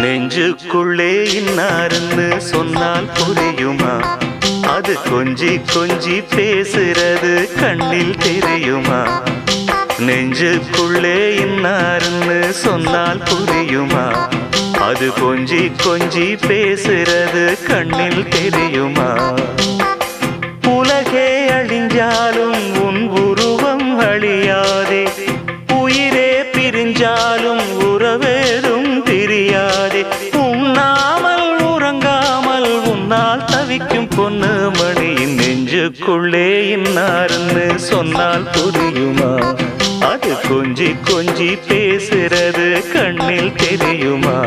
நெஞ்சுக்குள்ளே இன்னாருன்னு சொன்னால் புரியுமா? அது கொஞ்சி கொஞ்சி பேசுறது கண்ணில் தெரியுமா? நெஞ்சுக்குள்ளே இன்னாருன்னு சொன்னால் புரியுமா? அது கொஞ்சி கொஞ்சி பேசுறது கண்ணில் தெரியுமா? உலகே அழிஞ்சாலும் உன் உருவம் அழியாதே, உயிரே பிரிஞ்சாலும் உறவேதும் பிரியாதே. உண்ணாமல் உறங்காமல் உன்னால் தவிக்கும் பொண்ணு மணியின் நெஞ்சுக்குள்ளே இன்னாருன்னு சொன்னால் புரியுமா? அது கொஞ்சி கொஞ்சி பேசுறது கண்ணில் தெரியுமா?